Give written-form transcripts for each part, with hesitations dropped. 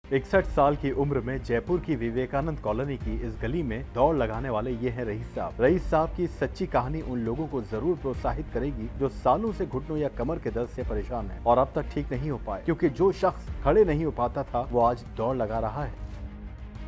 61 साल की उम्र में जयपुर की विवेकानंद कॉलोनी की इस गली में दौड़ लगाने वाले ये हैं रईस साहब। रईस साहब की सच्ची कहानी उन लोगों को जरूर प्रोत्साहित करेगी जो सालों से घुटनों या कमर के दर्द से परेशान हैं और अब तक ठीक नहीं हो पाए, क्योंकि जो शख्स खड़े नहीं हो पाता था वो आज दौड़ लगा रहा है।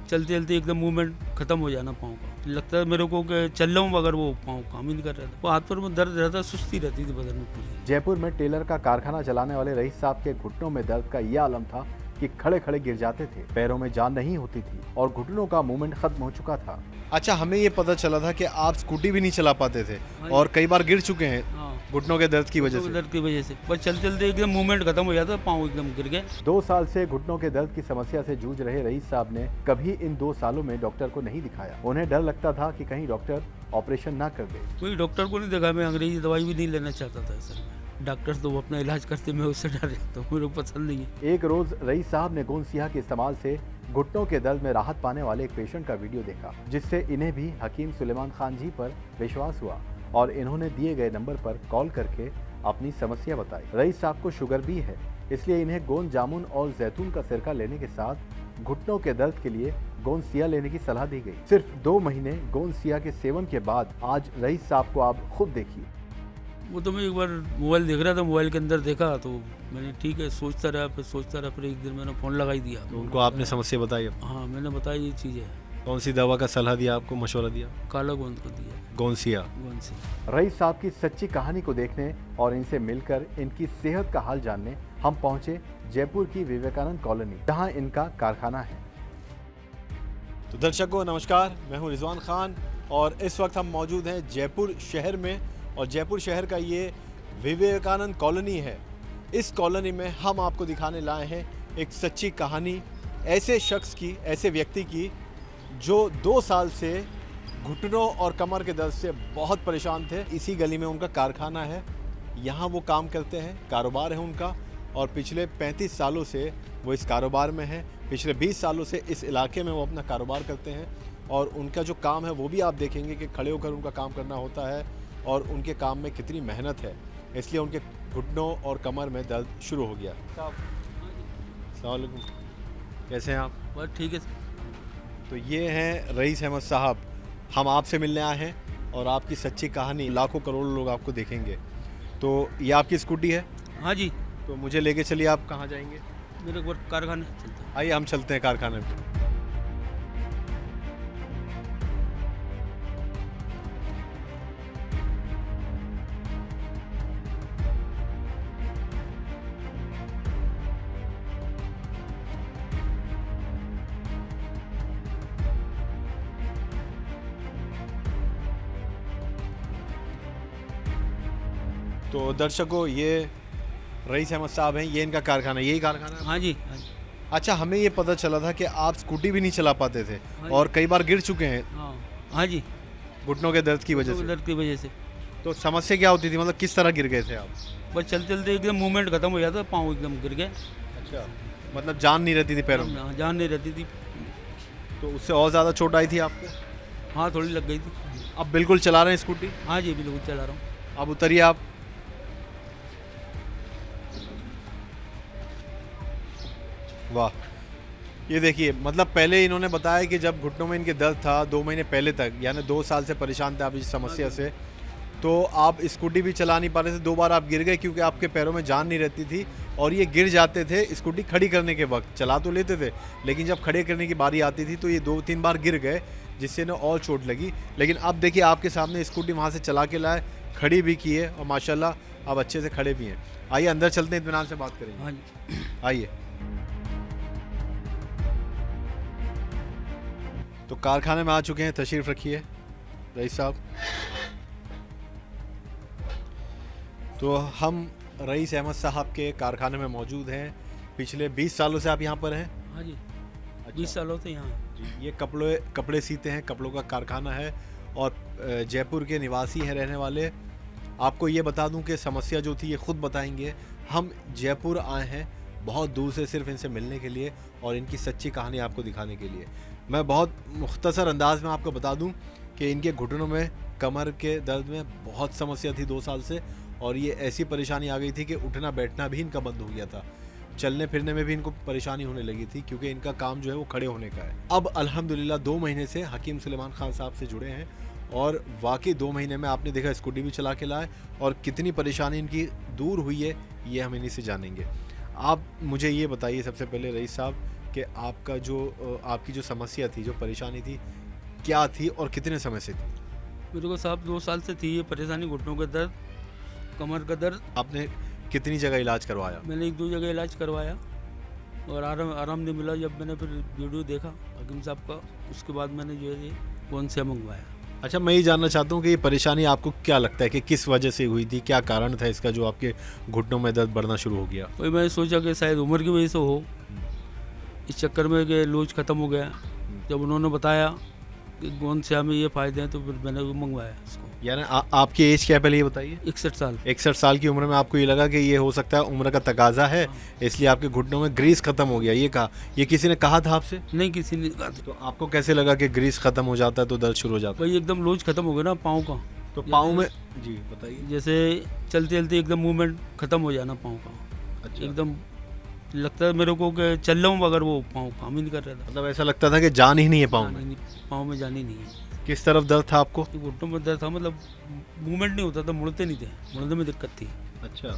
चलते चलते एकदम मूवमेंट खत्म हो जाना पाँव का, लगता है मेरे को कि चल रहा हूँ मगर वो पाँव काम ही नहीं कर रहा था। वो हाथ पर में दर्द रहता, सुस्ती रहती थी बदन में पूरी। जयपुर में टेलर का कारखाना चलाने वाले रईस साहब के घुटनों में दर्द का यह आलम था कि खड़े खड़े गिर जाते थे, पैरों में जान नहीं होती थी और घुटनों का मूवमेंट खत्म हो चुका था। अच्छा, हमें ये पता चला था कि आप स्कूटी भी नहीं चला पाते थे और कई बार गिर चुके हैं हाँ, घुटनों के दर्द की वजह से। दर्द की वजह से बस चलते चलते एकदम मूवमेंट खत्म हो जाता, पाँव एकदम गिर गए। 2 साल से घुटनों के दर्द की समस्या से जूझ रहे रईस साहब ने कभी इन 2 सालों में डॉक्टर को नहीं दिखाया। उन्हें डर लगता था कि कहीं डॉक्टर ऑपरेशन ना कर दे। कोई डॉक्टर को नहीं देखा, मैं अंग्रेजी दवाई भी नहीं लेना चाहता था असल में। डॉक्टर तो वो अपना इलाज करते, मैं उससे डर रहता हूँ, मेरे को पसंद नहीं है। एक रोज रईस साहब ने गोंद सियाह के इस्तेमाल से घुटनों के दर्द में राहत पाने वाले एक पेशेंट का वीडियो देखा, जिससे इन्हें भी हकीम सुलेमान खान जी पर विश्वास हुआ और इन्होंने दिए गए नंबर पर कॉल करके अपनी समस्या बताई। रईस साहब को शुगर भी है, इसलिए इन्हें गोंद जामुन और जैतून का सिरका लेने के साथ घुटनों के दर्द के लिए गोंद सिया लेने की सलाह दी गई। सिर्फ 2 महीने गोंद सिया के सेवन के बाद आज रईस साहब को आप खुद देखिए। वो तो मैं एक बार मोबाइल देख रहा था, मोबाइल के अंदर देखा तो मैंने ठीक है सोचता रहा, फिर एक दिन मैंने फ़ोन लगा ही दिया। तो उनको आपने समस्या बताई? हाँ, मैंने बताया ये चीज़ है। कौन सी दवा का सलाह दिया आपको, मशवरा दिया? काला गोंद को दिया, गोंसिया। गोंद से। रईस साहब की सच्ची कहानी को देखने और इनसे मिलकर इनकी सेहत का हाल जानने हम पहुंचे जयपुर की विवेकानंद कॉलोनी, जहां इनका कारखाना है। तो दर्शकों नमस्कार, मैं हूं रिजवान खान और इस वक्त हम मौजूद हैं जयपुर शहर में और जयपुर शहर का ये विवेकानंद कॉलोनी है। इस कॉलोनी में हम आपको दिखाने लाए हैं एक सच्ची कहानी ऐसे शख्स की, ऐसे व्यक्ति की जो 2 साल से घुटनों और कमर के दर्द से बहुत परेशान थे। इसी गली में उनका कारखाना है, यहाँ वो काम करते हैं, कारोबार है उनका और पिछले 35 सालों से वो इस कारोबार में हैं। पिछले 20 सालों से इस इलाके में वो अपना कारोबार करते हैं और उनका जो काम है वो भी आप देखेंगे कि खड़े होकर उनका काम करना होता है और उनके काम में कितनी मेहनत है, इसलिए उनके घुटनों और कमर में दर्द शुरू हो गया। अस्सलाम वालेकुम, कैसे हैं आप? बस ठीक है। तो ये हैं रईस अहमद साहब, हम आपसे मिलने आए हैं और आपकी सच्ची कहानी लाखों करोड़ों लोग आपको देखेंगे। तो ये आपकी स्कूटी है? हाँ जी, तो मुझे लेके चलिए, आप कहाँ जाएंगे? मेरे को कारखाने चलता है। आइए हम चलते हैं कारखाने में। तो दर्शकों ये रईस अहमद साहब हैं, ये इनका कारखाना, यही कारखाना है? हाँ जी, हाँ जी। अच्छा, हमें ये पता चला था कि आप स्कूटी भी नहीं चला पाते थे हाँ और कई बार गिर चुके हैं हाँ, हाँ जी, घुटनों के दर्द की वजह से। दर्द की वजह से। तो समस्या क्या होती थी, मतलब किस तरह गिर गए थे आप? बस चलते चलते एकदम मूवमेंट खत्म हो जाता, पाँव एकदम गिर गए। अच्छा, मतलब जान नहीं रहती थी पैरों में? हाँ, जान नहीं रहती थी। तो उससे और ज़्यादा चोट आई थी आपको? हाँ, थोड़ी लग गई थी। अब बिल्कुल चला रहे हैं स्कूटी? हाँ जी, बिल्कुल चला रहा हूँ। अब उतरिए आप। वाह, ये देखिए, मतलब पहले इन्होंने बताया कि जब घुटनों में इनके दर्द था 2 महीने पहले तक, यानी 2 साल से परेशान थे आप इस समस्या से, तो आप स्कूटी भी चला नहीं पा रहे थे। 2 बार आप गिर गए क्योंकि आपके पैरों में जान नहीं रहती थी और ये गिर जाते थे स्कूटी खड़ी करने के वक्त। चला तो लेते थे लेकिन जब खड़े करने की बारी आती थी तो ये 2-3 बार गिर गए, जिससे इन्हें और चोट लगी। लेकिन अब देखिए आपके सामने स्कूटी वहाँ से चला के लाए, खड़ी भी की है और माशाल्लाह अब अच्छे से खड़े भी हैं। आइए अंदर चलते हैं, इत्मीनान से बात करेंगे। हाँ जी। आइए। तो कारखाने में आ चुके हैं, तशरीफ़ रखिए रईस साहब। तो हम रईस अहमद साहब के कारखाने में मौजूद हैं। पिछले 20 सालों से आप यहाँ पर हैं? हाँ जी, 20 सालों से यहाँ। जी, ये कपड़े सीते हैं, कपड़ों का कारखाना है और जयपुर के निवासी हैं रहने वाले। आपको ये बता दूं कि समस्या जो थी ये ख़ुद बताएंगे। हम जयपुर आए हैं बहुत दूर से सिर्फ इनसे मिलने के लिए और इनकी सच्ची कहानी आपको दिखाने के लिए। मैं बहुत मुख्तसर अंदाज में आपको बता दूं कि इनके घुटनों में, कमर के दर्द में बहुत समस्या थी 2 साल से और ये ऐसी परेशानी आ गई थी कि उठना बैठना भी इनका बंद हो गया था। चलने फिरने में भी इनको परेशानी होने लगी थी क्योंकि इनका काम जो है वो खड़े होने का है। अब अल्हम्दुलिल्लाह 2 महीने से हकीम सुलेमान खान साहब से जुड़े हैं और वाकई 2 महीने में आपने देखा स्कूटी भी चला के लाए और कितनी परेशानी इनकी दूर हुई है ये हम इन्हीं से जानेंगे। आप मुझे ये बताइए सबसे पहले रईस साहब कि आपकी जो समस्या थी, जो परेशानी थी, क्या थी और कितने समय से थी? मेरे को साहब 2 साल से थी ये परेशानी, घुटनों का दर्द, कमर का दर्द। आपने कितनी जगह इलाज करवाया? मैंने 1-2 जगह इलाज करवाया और आराम नहीं मिला। जब मैंने फिर वीडियो देखा हकीम साहब का, उसके बाद मैंने जो है ये कौन से मंगवाया। अच्छा, मैं ये जानना चाहता हूँ कि ये परेशानी आपको क्या लगता है कि किस वजह से हुई थी, क्या कारण था इसका जो आपके घुटनों में दर्द बढ़ना शुरू हो गया? वही मैंने सोचा कि शायद उम्र की वजह से हो, इस चक्कर में कि लूज ख़त्म हो गया। जब उन्होंने बताया कि गोंद से हमें ये फ़ायदे हैं तो फिर मैंने वो मंगवाया इसको। यानी आपकी एज क्या है पहले ये बताइए? 61 साल। 61 साल की उम्र में आपको ये लगा कि ये हो सकता है उम्र का तकाजा है, इसलिए आपके घुटनों में ग्रीस खत्म हो गया, ये कहा? ये किसी ने कहा था आपसे? नहीं, किसी ने कहा। तो आपको कैसे लगा कि ग्रीस खत्म हो जाता है तो दर्द शुरू हो जाता है? वही एकदम लूज ख़त्म हो गया ना पाँव का। तो पाँव में जी बताइए। जैसे चलते चलते एकदम मूवमेंट ख़त्म हो जाना पाँव का। अच्छा, एकदम लगता है मेरे को कि चल रहा हूँ मगर वो पाँव काम ही नहीं कर रहा था। मतलब ऐसा लगता था कि जान ही नहीं है पाँव में। पाँव में जान ही नहीं है। किस तरफ दर्द था आपको? घुटनों में दर्द था, मतलब मूवमेंट नहीं होता था, मुड़ते नहीं थे, मुड़ने में दिक्कत थी। अच्छा,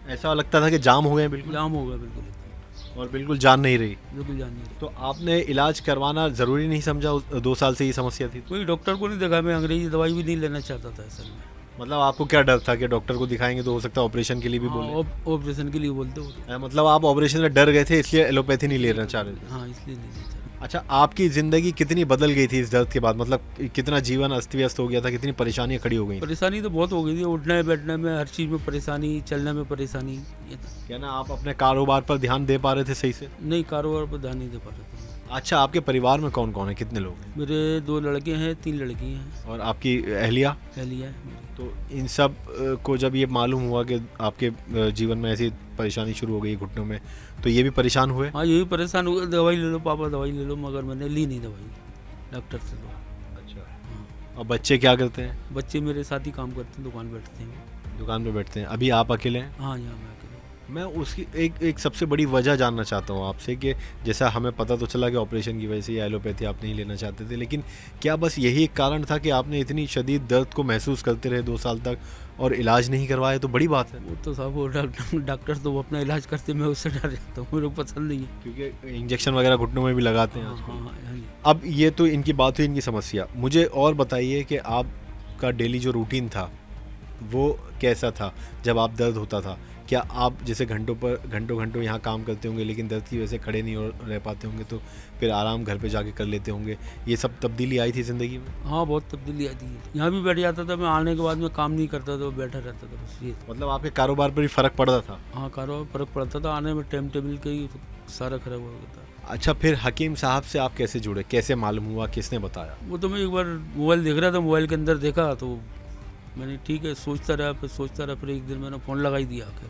ऐसा लगता था कि जाम हो गए बिल्कुल? जाम हो गया बिल्कुल एकदम, और बिल्कुल जान नहीं रही? बिल्कुल जान नहीं रही। तो आपने इलाज करवाना ज़रूरी नहीं समझा? 2 साल से ये समस्या थी? कोई डॉक्टर को नहीं देखा, मैं अंग्रेजी दवाई भी नहीं लेना चाहता था असल में। मतलब आपको क्या डर था कि डॉक्टर को दिखाएंगे तो हो सकता है ऑपरेशन के लिए भी बोले? ऑपरेशन के लिए बोलते हो। मतलब आप ऑपरेशन में डर गए थे इसलिए एलोपैथी नहीं लेना चाह रहे थे? हाँ, इसलिए नहीं लेना चाह रहा। अच्छा, आपकी ज़िंदगी कितनी बदल गई थी इस दर्द के बाद? मतलब कितना जीवन अस्त व्यस्त हो गया था, कितनी परेशानियाँ खड़ी हो गई? परेशानी तो बहुत हो गई थी, उठने बैठने में, हर चीज़ में परेशानी, चलने में परेशानी। ये था। क्या ना आप अपने कारोबार पर ध्यान दे पा रहे थे सही से? नहीं, कारोबार पर ध्यान नहीं दे पा रहे थे। अच्छा, आपके परिवार में कौन कौन है, कितने लोग हैं? मेरे 2 लड़के हैं, 3 लड़की हैं, और आपकी अहलिया? पहलिया है मेरी। तो इन सब को जब ये मालूम हुआ कि आपके जीवन में ऐसी परेशानी शुरू हो गई घुटनों में, तो ये भी परेशान हुए? हाँ, यही परेशान हुआ, दवाई ले लो पापा, दवाई ले लो, मगर मैंने ली नहीं दवाई डॉक्टर से। तो अच्छा, और बच्चे क्या करते हैं? बच्चे मेरे साथ ही काम करते हैं, दुकान बैठते हैं। दुकान पे बैठते हैं। अभी आप अकेले हैं? हाँ, यहाँ मैं अकेले। मैं उसकी एक सबसे बड़ी वजह जानना चाहता हूँ आपसे कि जैसा हमें पता तो चला कि ऑपरेशन की वजह से या एलोपैथी आप नहीं लेना चाहते थे, लेकिन क्या बस यही एक कारण था कि आपने इतनी शदीद दर्द को महसूस करते रहे 2 साल तक और इलाज नहीं करवाया? तो बड़ी बात है। वो तो साहब वो डॉक्टर तो वो अपना इलाज करते, मैं उससे डर जाता हूँ, मेरे को पसंद नहीं है। क्योंकि इंजेक्शन वगैरह घुटनों में भी लगाते हैं हाँ आजकल। हाँ हाँ जी। अब ये तो इनकी बात हुई, इनकी समस्या। मुझे और बताइए कि आपका डेली जो रूटीन था वो कैसा था जब आप दर्द होता था? क्या आप जैसे घंटों यहाँ काम करते होंगे लेकिन दर्द की वजह से खड़े नहीं रह पाते होंगे, तो फिर आराम घर पे जाके कर लेते होंगे, ये सब तब्दीली आई थी ज़िंदगी में? हाँ, बहुत तब्दीली आती है। यहाँ भी बैठ जाता था मैं, आने के बाद में काम नहीं करता था, बैठा रहता था बस, ये। मतलब आपके कारोबार पर भी फ़र्क पड़ता था? हाँ, कारोबार फर्क पड़ता था, आने में टाइम टेबल का ही सारा खराब हो गया था। अच्छा, फिर हकीम साहब से आप कैसे जुड़े, कैसे मालूम हुआ, किसने बताया? वो तो मैं एक बार मोबाइल देख रहा था, मोबाइल के अंदर देखा तो मैंने ठीक है सोचता रहा, फिर एक दिन मैंने फ़ोन लगा ही दिया। आखिर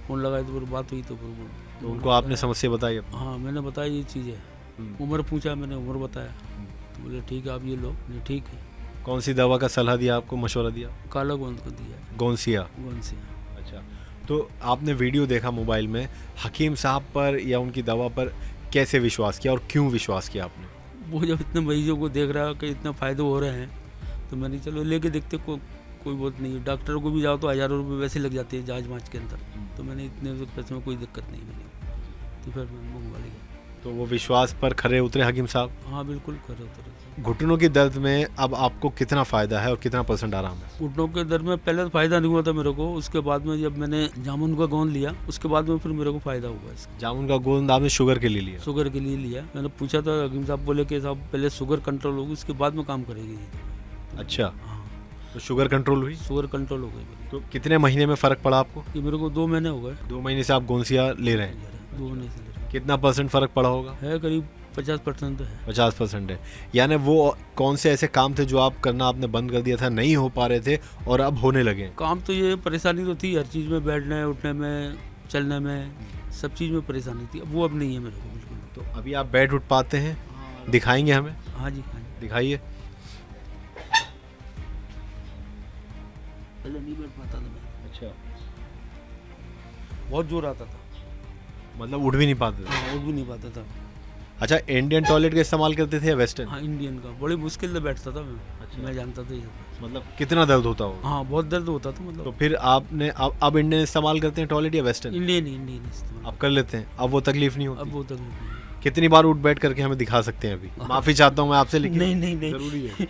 फ़ोन लगाई तो फिर बात हुई, तो फिर तो उनको आपने समस्या बताई अपनी? हाँ, मैंने बताया ये चीज़ है। उम्र पूछा, मैंने उम्र बताया, तो बोले ठीक है आप ये लो। नहीं, ठीक है। कौन सी दवा का सलाह दिया आपको, मशवरा दिया? काला गोंद को दिया है, गोंसिया? गोंद से। अच्छा, तो आपने वीडियो देखा मोबाइल में, हकीम साहब पर या उनकी दवा पर कैसे विश्वास किया और क्यों विश्वास किया आपने? वो जब इतने मरीजों को देख रहा कि इतना फ़ायदे हो रहे हैं तो मैंने चलो लेके देखते, कोई बात नहीं है। डॉक्टर को भी जाओ तो हज़ारों रुपये वैसे लग जाते हैं जाँच वाँच के अंदर, तो मैंने इतने पैसे में कोई दिक्कत नहीं मिली, तो फिर मैंने मंगवा लिया। तो वो विश्वास पर खरे उतरे हकीम साहब? हाँ, बिल्कुल खरे उतरे। घुटनों के दर्द में अब आपको कितना फ़ायदा है और कितना % आराम है? घुटनों के दर्द में पहले तो फ़ायदा नहीं हुआ था मेरे को, उसके बाद में जब मैंने जामुन का गोंद लिया उसके बाद में फिर मेरे को फ़ायदा हुआ इसका। जामुन का गोंद आपने शुगर के लिए लिया? शुगर के लिए लिया। मैंने पूछा था, हकीम साहब बोले कि साहब पहले शुगर कंट्रोल होगी उसके बाद में काम करेगी ये। अच्छा, हाँ, तो शुगर कंट्रोल हुई? शुगर कंट्रोल हो गई मेरी। तो कितने महीने में फ़र्क पड़ा आपको? ये मेरे को 2 महीने हो गए। 2 महीने से आप गोंसिया ले रहे हैं? 2 महीने से ले रहा कितना % फ़र्क पड़ा होगा? है, करीब 50% तो है। 50% है। यानी वो कौन से ऐसे काम थे जो आप करना आपने बंद कर दिया था, नहीं हो पा रहे थे और अब होने लगे? काम तो ये परेशानी तो थी, हर चीज़ में बैठने उठने में, चलने में, सब चीज़ में परेशानी थी। अब वो अब नहीं है मेरे को बिल्कुल। तो अभी आप बैठ उठ पाते हैं? हाँ, दिखाएंगे हमें? हाँ जी, हाँ जी। दिखाइए। पहले नहीं बैठ पाता था मैं, अच्छा, बहुत जोर आता था। मतलब उठ भी नहीं पाते थे। हाँ, उठ भी नहीं पाता था। अच्छा, इंडियन टॉयलेट का इस्तेमाल करते थे या वेस्टर्न? हाँ, इंडियन का बड़ी मुश्किल से बैठता था मैं। अच्छा। मैं जानता था ये सब। मतलब कितना दर्द होता होगा? हाँ, बहुत दर्द होता था तो मतलब। फिर आपने अब इंडियन इस्तेमाल करते हैं टॉयलेट या वेस्टर्न? इंडियन इस्तेमाल। आप कर लेते हैं, अब वो तकलीफ नहीं अब होती? वो तकलीफ नहीं है। कितनी बार उठ बैठ करके हमें दिखा सकते हैं अभी? माफी चाहता हूँ मैं आपसे, लेकिन नहीं। जरूरी है।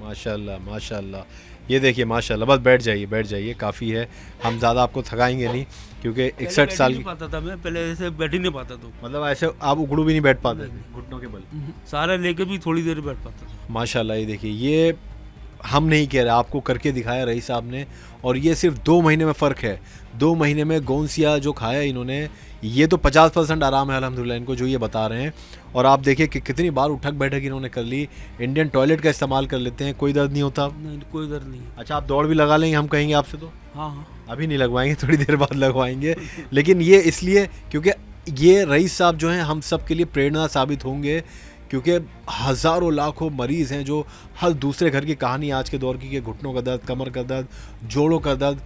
माशाल्लाह माशाल्लाह, ये देखिए माशाल्लाह, बस बैठ जाइए, काफ़ी है, हम ज़्यादा आपको थकाएंगे नहीं क्योंकि 61 साल की। पाता था मैं पहले, ऐसे बैठ ही नहीं पाता तो। मतलब ऐसे आप उकड़ू भी नहीं बैठ पाते थे घुटनों के बल? सारा लेके भी थोड़ी देर बैठ पाता था। माशाल्लाह, ये देखिए, ये हम नहीं कह रहे, आपको करके दिखाया रईस साहब ने, और ये सिर्फ 2 महीने में फ़र्क है। 2 महीने में गोंसिया जो खाया इन्होंने, ये तो 50% आराम है अल्हम्दुलिल्लाह इनको, जो ये बता रहे हैं। और आप देखिए कि कितनी बार उठक बैठक इन्होंने कर ली। इंडियन टॉयलेट का इस्तेमाल कर लेते हैं, कोई दर्द नहीं होता। नहीं, कोई दर्द नहीं। अच्छा, आप दौड़ भी लगा लेंगे हम कहेंगे आपसे तो? हाँ। अभी नहीं लगवाएंगे, थोड़ी देर बाद लगवाएंगे। लेकिन ये इसलिए क्योंकि ये रईस साहब जो हैं हम सब के लिए प्रेरणा साबित होंगे, क्योंकि हज़ारों लाखों मरीज़ हैं जो हर दूसरे घर की कहानी आज के दौर की, कि घुटनों का दर्द, कमर का दर्द, जोड़ों का दर्द,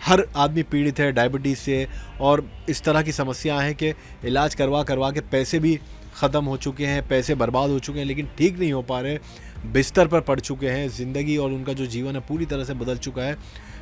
हर आदमी पीड़ित है डायबिटीज़ से, और इस तरह की समस्याएं हैं कि इलाज करवा के पैसे भी ख़त्म हो चुके हैं, पैसे बर्बाद हो चुके हैं, लेकिन ठीक नहीं हो पा रहे, बिस्तर पर पड़ चुके हैं, ज़िंदगी और उनका जो जीवन है पूरी तरह से बदल चुका है।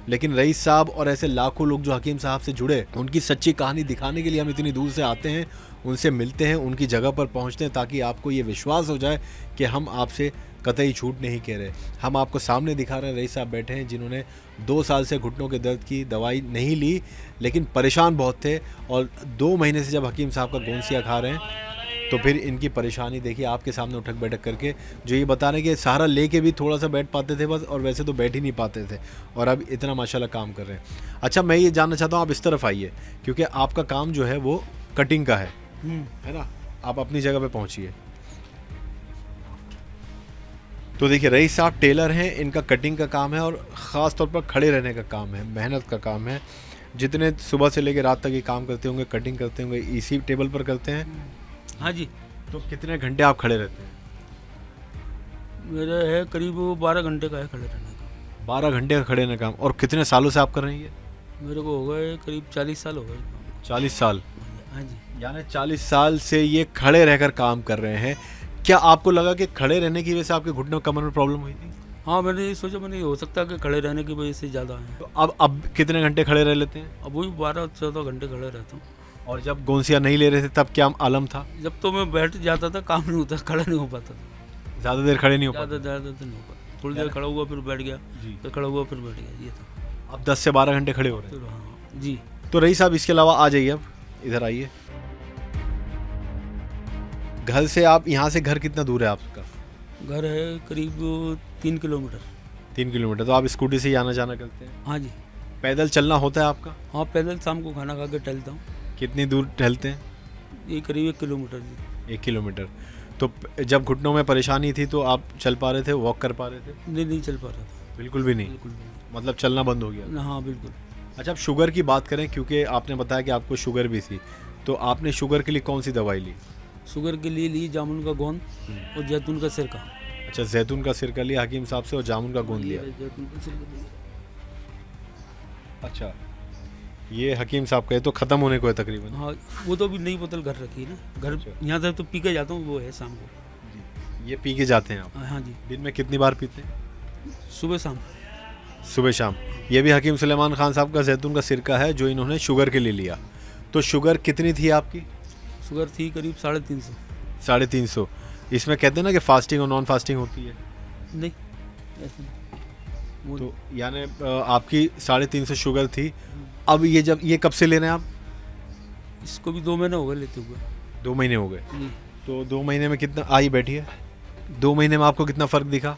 लेकिन रईस साहब और ऐसे लाखों लोग जो हकीम साहब से जुड़े, उनकी सच्ची कहानी दिखाने के लिए हम इतनी दूर से आते हैं, उनसे मिलते हैं, उनकी जगह पर पहुंचते हैं, ताकि आपको ये विश्वास हो जाए कि हम आपसे कतई झूठ नहीं कह रहे। हम आपको सामने दिखा रहे हैं, रईस साहब बैठे हैं जिन्होंने 2 साल से घुटनों के दर्द की दवाई नहीं ली, लेकिन परेशान बहुत थे, और 2 महीने से जब हकीम साहब का गोंसिया खा रहे हैं तो फिर इनकी परेशानी देखिए आपके सामने उठक बैठक करके, जो ये बता रहे हैं कि सहारा लेके भी थोड़ा सा बैठ पाते थे बस, और वैसे तो बैठ ही नहीं पाते थे, और अब इतना माशाल्लाह काम कर रहे हैं। अच्छा, मैं ये जानना चाहता हूँ, आप इस तरफ आइए, क्योंकि आपका काम जो है वो कटिंग का है ना? आप अपनी जगह पे पहुँचिए। तो देखिए, रईस साहब टेलर हैं, इनका कटिंग का काम है, और ख़ास तौर पर खड़े रहने का काम है, मेहनत का काम है। जितने सुबह से लेकर रात तक ये काम करते होंगे, कटिंग करते होंगे, इसी टेबल पर करते हैं? हाँ जी। तो कितने घंटे आप खड़े रहते हैं? मेरा है करीब 12 घंटे का है खड़े रहने का। 12 घंटे का खड़े रहने का काम, और कितने सालों से आप कर रहे हैं ये? मेरे को हो गए करीब 40 साल हो गए। 40 साल? हाँ जी। यानी 40 साल से ये खड़े रहकर काम कर रहे हैं। क्या आपको लगा कि खड़े रहने की वजह से आपके घुटनों कमर में प्रॉब्लम हुई थी? हाँ, मैंने ये सोचा, मैंने हो सकता है कि खड़े रहने की वजह से ज़्यादा है। तो अब कितने घंटे खड़े रह लेते हैं? अब वही 12-14 घंटे खड़े रहता हूँ। और जब गोंसिया नहीं ले रहे थे तब क्या आलम था? जब तो मैं बैठ जाता था, काम नहीं होता, खड़ा नहीं हो पाता था। ज़्यादा देर खड़े नहीं हो पाते? ज़्यादा तो नहीं हो पाता। थोड़ी देर खड़ा हुआ, फिर बैठ गया, जी। फिर खड़ा हुआ, फिर बैठ गया, ये था। अब 10 से 12 घंटे खड़े हो रहे हैं? फिर हाँ जी। तो रईस साहब, इसके अलावा आ जाइए, अब इधर आइए। घर से आप, यहाँ से घर कितना दूर है आपका? घर है करीब 3 किलोमीटर। 3 किलोमीटर। तो आप स्कूटी से ही आना जाना करते हैं? हाँ जी। पैदल चलना होता है आपका? हाँ, पैदल शाम को खाना खा के टहलता हूँ। कितनी दूर टहलते हैं? ये करीब 1 किलोमीटर जी। 1 किलोमीटर। तो जब घुटनों में परेशानी थी तो आप चल पा रहे थे, वॉक कर पा रहे थे? नहीं चल पा रहा था। बिल्कुल भी नहीं? बिल्कुल भी नहीं। मतलब चलना बंद हो गया? हाँ, बिल्कुल। अच्छा, अब शुगर की बात करें, क्योंकि आपने बताया कि आपको शुगर भी थी, तो आपने शुगर के लिए कौन सी दवाई ली? शुगर के लिए ली जामुन का गोंद और जैतून का सिरका। अच्छा, जैतून का सिरका लिया हकीम साहब से, और जामुन का गोंद लिया। जैतून का सिरका लिया। अच्छा, ये हकीम साहब का, ये तो ख़त्म होने को है तकरीबन। हाँ, वो तो अभी नई बोतल घर रखी है ना, घर यहाँ से तो पी के जाता हूँ, वो है शाम को। ये पी के जाते हैं आप? हाँ जी। दिन में कितनी बार पीते हैं? सुबह शाम। सुबह शाम। ये भी हकीम सुलेमान खान साहब का जैतून का सिरका है, जो इन्होंने शुगर के लिए लिया। तो शुगर कितनी थी आपकी? शुगर थी करीब 350। 350। इसमें कहते हैं ना कि फास्टिंग और नॉन फास्टिंग होती है? नहीं, ऐसे नहीं। वो तो यानी आपकी 350 शुगर थी। अब ये जब, ये कब से ले रहे हैं आप? इसको भी 2 महीने हो गए लेते हुए। 2 महीने हो गए। जी। तो 2 महीने में कितना, आई बैठिए, 2 महीने में आपको कितना फ़र्क दिखा?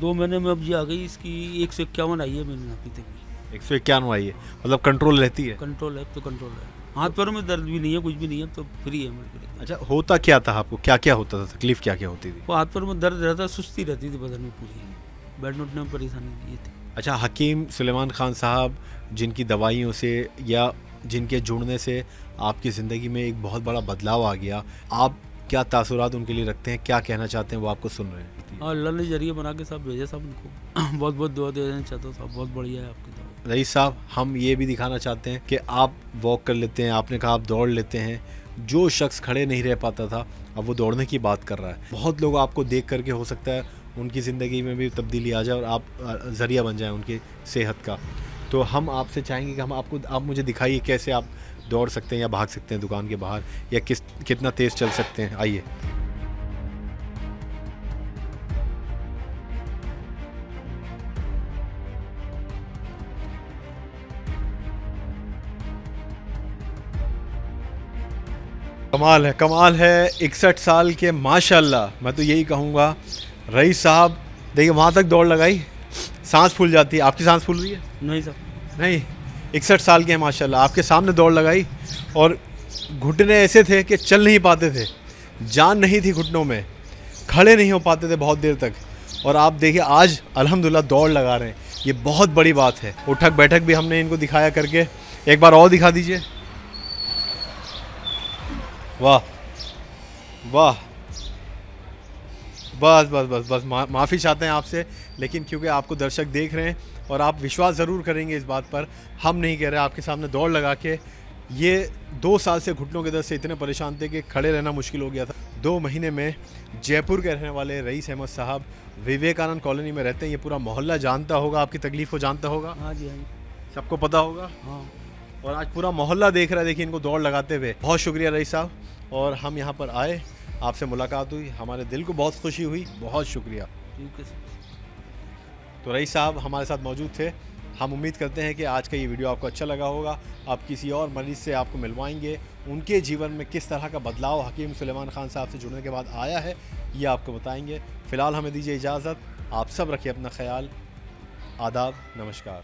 2 महीने में अब जी आ गई इसकी 151 आई है, मैंने ना पीते हुए। 151 आई है, मतलब कंट्रोल रहती है? कंट्रोल है, तो कंट्रोल है। हाथ पैरों में दर्द भी नहीं है, कुछ भी नहीं है, तो फ्री है मेरे को। अच्छा, होता क्या था आपको, क्या क्या होता था, तकलीफ क्या क्या होती थी? वो हाथ पैरों में दर्द रहता, सुस्ती रहती थी बदन में पूरी, बैठने उठने में परेशानी ये थी। अच्छा, हकीम सुलेमान खान साहब जिनकी दवाइयों से या जिनके जुड़ने से आपकी ज़िंदगी में एक बहुत बड़ा बदलाव आ गया, आप क्या तासुरात उनके लिए रखते हैं, क्या कहना चाहते हैं, वो आपको सुन रहे हैं। हाँ, अल्लाह ने जरिए बना के सब भेजे सब उनको। बहुत बहुत दुआ देना चाहता हूँ साहब, बहुत बढ़िया है आपकी दुआ। रईस साहब, हम ये भी दिखाना चाहते हैं कि आप वॉक कर लेते हैं, आपने कहा आप दौड़ लेते हैं। जो शख्स खड़े नहीं रह पाता था अब वो दौड़ने की बात कर रहा है। बहुत लोग आपको देख करके हो सकता है उनकी ज़िंदगी में भी तब्दीली आ जाए और आप ज़रिया बन जाए उनकी सेहत का। तो हम आपसे चाहेंगे कि आप मुझे दिखाइए कैसे आप दौड़ सकते हैं या भाग सकते हैं दुकान के बाहर, या कितना तेज़ चल सकते हैं। आइए। कमाल है 61 साल के, माशाल्लाह। मैं तो यही कहूँगा रईस साहब, देखिए वहाँ तक दौड़ लगाई, सांस फूल जाती है। आपकी सांस फूल रही है? नहीं साहब, नहीं। 61 साल के हैं माशाल्लाह, आपके सामने दौड़ लगाई और घुटने ऐसे थे कि चल नहीं पाते थे, जान नहीं थी घुटनों में, खड़े नहीं हो पाते थे बहुत देर तक। और आप देखिए आज अल्हम्दुलिल्लाह दौड़ लगा रहे हैं, ये बहुत बड़ी बात है। उठक बैठक भी हमने इनको दिखाया करके, एक बार और दिखा दीजिए। वाह वाह, बस बस बस बस माफ़ी चाहते हैं आपसे, लेकिन क्योंकि आपको दर्शक देख रहे हैं और आप विश्वास ज़रूर करेंगे इस बात पर, हम नहीं कह रहे, आपके सामने दौड़ लगा के ये 2 साल से घुटनों के दर्द से इतने परेशान थे कि खड़े रहना मुश्किल हो गया था। 2 महीने में जयपुर के रहने वाले रईस अहमद साहब विवेकानंद कॉलोनी में रहते हैं। ये पूरा मोहल्ला जानता होगा, आपकी तकलीफ़ को जानता होगा। हाँ जी, हाँ जी, सबको पता होगा। हाँ। और आज पूरा मोहल्ला देख रहा है, देखिए इनको दौड़ लगाते हुए। बहुत शुक्रिया रईस साहब, और हम यहाँ पर आए, आपसे मुलाकात हुई, हमारे दिल को बहुत खुशी हुई। बहुत शुक्रिया। ठीक है सर। तो रईस साहब हमारे साथ मौजूद थे। हम उम्मीद करते हैं कि आज का ये वीडियो आपको अच्छा लगा होगा। आप किसी और मरीज़ से आपको मिलवाएंगे, उनके जीवन में किस तरह का बदलाव हकीम सुलेमान खान साहब से जुड़ने के बाद आया है, ये आपको बताएंगे। फ़िलहाल हमें दीजिए इजाज़त। आप सब रखिए अपना ख्याल। आदाब, नमस्कार।